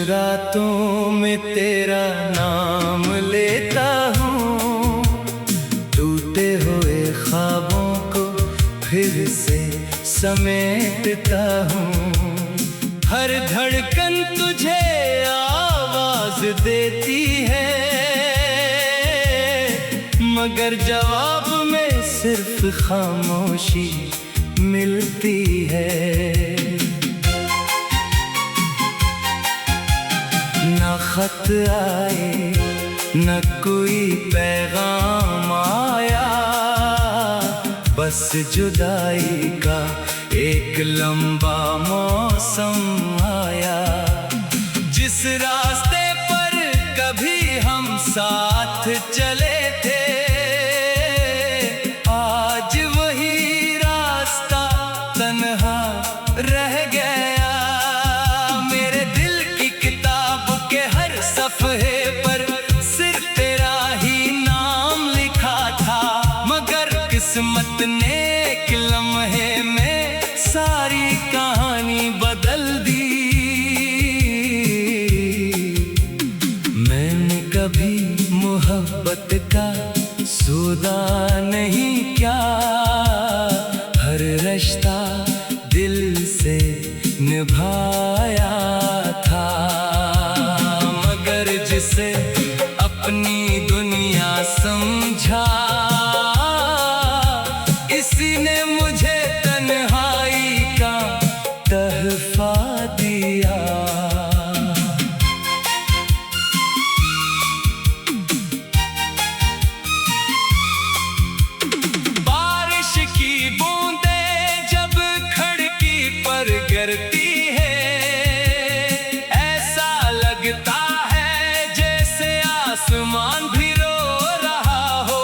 रातों में तेरा नाम लेता हूँ, टूटे हुए ख्वाबों को फिर से समेटता हूँ। हर धड़कन तुझे आवाज देती है, मगर जवाब में सिर्फ खामोशी मिलती है। न खत आए न कोई पैगाम आया, बस जुदाई का एक लंबा मौसम आया। जिस रास्ते पर कभी हम साथ चले थे, आज वही रास्ता तन्हा रह गया। मेरे दिल की किताब के हर सफ़हे पर सिर्फ तेरा ही नाम लिखा था, मगर किस्मत ने एक लम्हे में सारी कहानी बदल दी। मैंने कभी मोहब्बत का सौदा नहीं किया, हर रिश्ता दिल से निभाया था, मगर जिसे अपनी दुनिया समझा, इसी ने मुझे तन्हाई का तहफा दिया। बारिश की बूंदें जब खिड़की पर गिरती है, ऐसा लगता है जैसे आसमान भी रो रहा हो।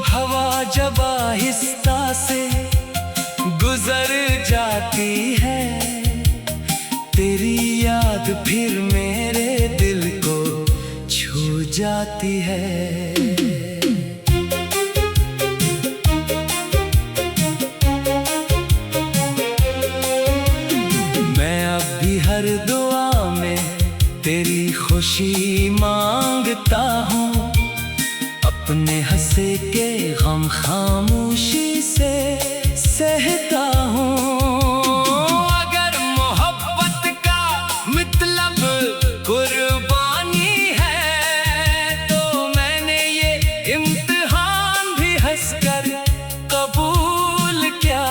हवा जब आहिस्ता से गुजर जाती है, तेरी याद फिर मेरे दिल को छू जाती है। मैं अब भी हर दुआ में तेरी खुशी मांगता हूँ, अपने हंसे के गम खामोशी से सहता हूँ। अगर मोहब्बत का मतलब कुर्बानी है, तो मैंने ये इम्तिहान भी हंसकर कबूल किया।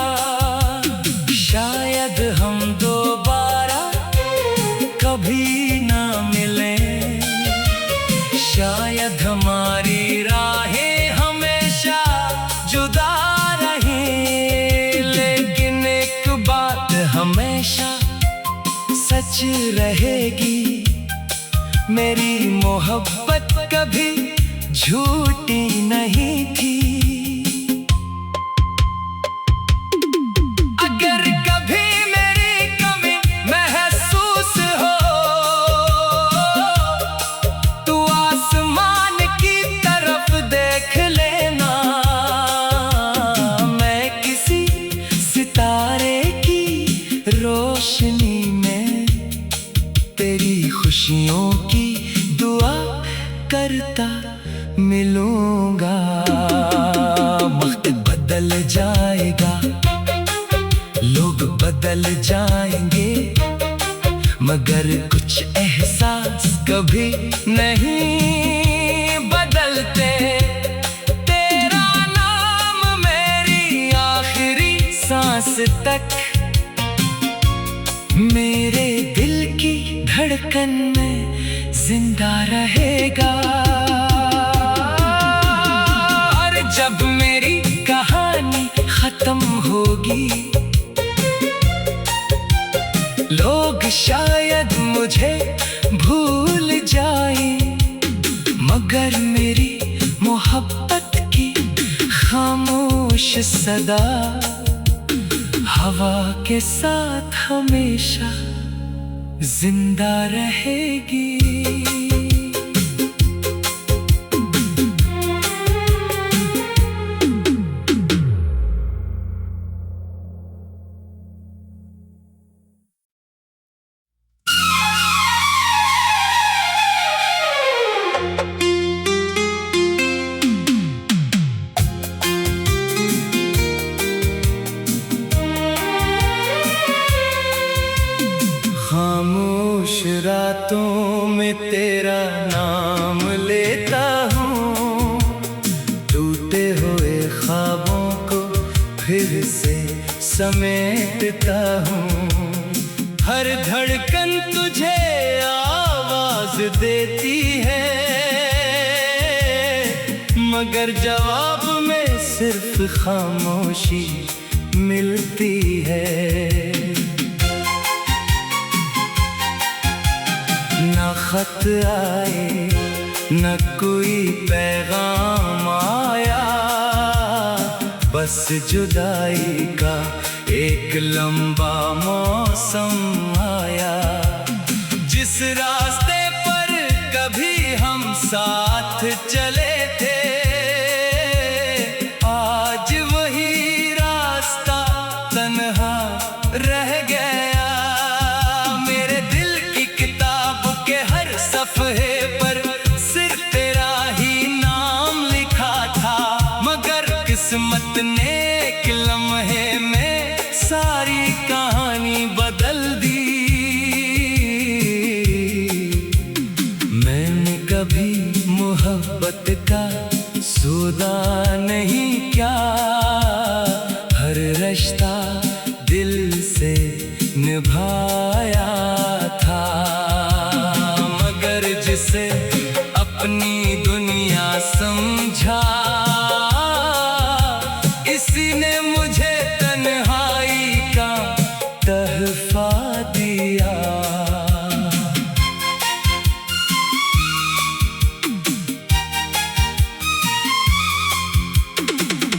शायद हम दोबारा कभी ना मिलें, शायद हमारी राहें हमेशा जुदा रहें, लेकिन एक बात हमेशा सच रहेगी, मेरी मोहब्बत कभी झूठी नहीं थी। अगर कभी मेरी कमी महसूस हो, तू आसमान की तरफ देख लेना। मैं किसी सितारे की रोशनी में तेरी खुशियों की दुआ करता मिलूंगा। वक्त बदल जाएगा, लोग बदल जाएंगे, मगर कुछ एहसास कभी नहीं बदलते। तेरा नाम मेरी आखिरी सांस तक मेरे दिल की धड़कन में जिंदा रहेगा। और जब मेरी कहानी खत्म होगी, लोग शायद मुझे भूल जाए, मगर मेरी मोहब्बत की खामोश सदा हवा के साथ हमेशा जिंदा रहेगी। खामोश रातों में तेरा नाम लेता हूँ, टूटे हुए ख्वाबों को फिर से समेटता हूँ। हर धड़कन तुझे आवाज देती है, मगर जवाब में सिर्फ खामोशी मिलती है। न खत आए न कोई पैगाम आया, बस जुदाई का एक लंबा मौसम आया। जिस रास्ते पर कभी हम साथ चले थे, आज वही रास्ता तन्हा रह गया। मेरे दिल की किताब के हर सफ़े पर सिर्फ तेरा ही नाम लिखा था, मगर किस्मत ने एक लम्हे में सारी कहानी बदल दी। मैंने कभी मोहब्बत का सौदा नहीं किया, हर रिश्ता दिल से निभाया था, मगर जिसे अपनी दुनिया समझा, इसी ने मुझे तन्हाई का तहफा दिया।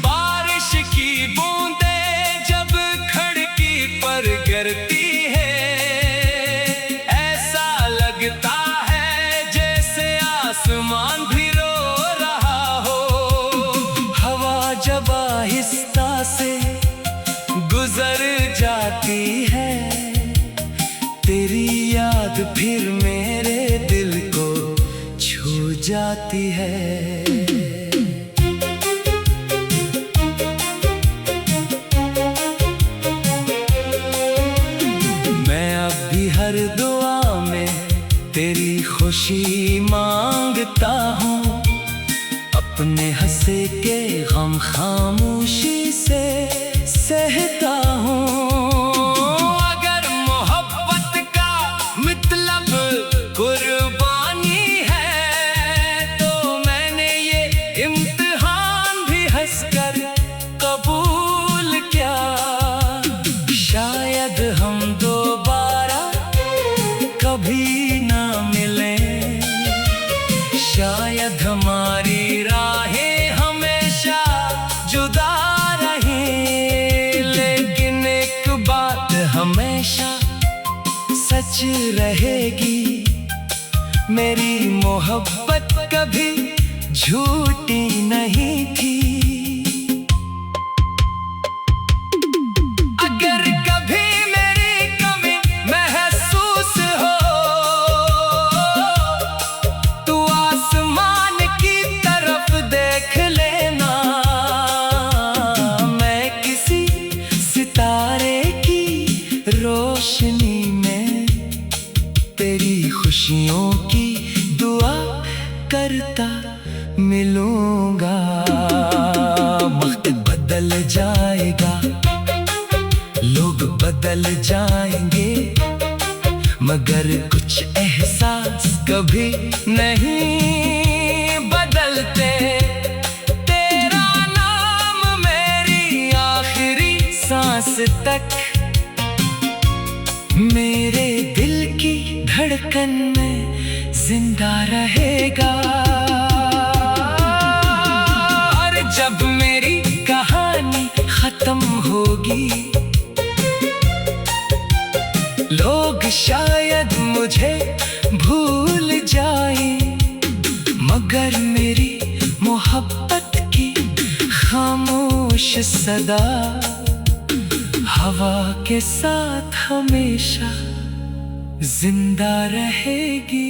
बारिश की बूंदें जब खिड़की पर गिरती है, ऐसा लगता है जैसे आसमान भी रो रहा हो। हवा जब आहिस्ता से गुजर जाती है, तेरी याद फिर मेरे दिल को छू जाती है। मैं अब भी हर दुआ में तेरी खुशी मांगता हूँ, अपने हंसे के गम खामोशी से सहता हूँ। अगर मोहब्बत का मतलब कुर्बानी है, तो मैंने ये इम्तिहान भी हंसकर कबूल किया। शायद हम दोबारा कभी ना मिलें, शायद हमारी राहें हमेशा जुदा रहें, लेकिन एक बात हमेशा सच रहेगी, मेरी मोहब्बत कभी झूठी नहीं थी। अगर कभी मेरी कमी महसूस हो, तू आसमान की तरफ देख लेना। मैं किसी सितारे की रोशनी में तेरी खुशियों की दुआ करता मिलूंगा। वक्त बदल जाएगा, लोग बदल जाएंगे, मगर कुछ एहसास कभी नहीं बदलते। तेरा नाम मेरी आखिरी सांस तक मेरे दिल की धड़कन में जिंदा रहेगा। और जब मेरी कहानी खत्म होगी, लोग शायद मुझे भूल जाए, मगर मेरी मोहब्बत की खामोश सदा हवा के साथ हमेशा जिंदा रहेगी।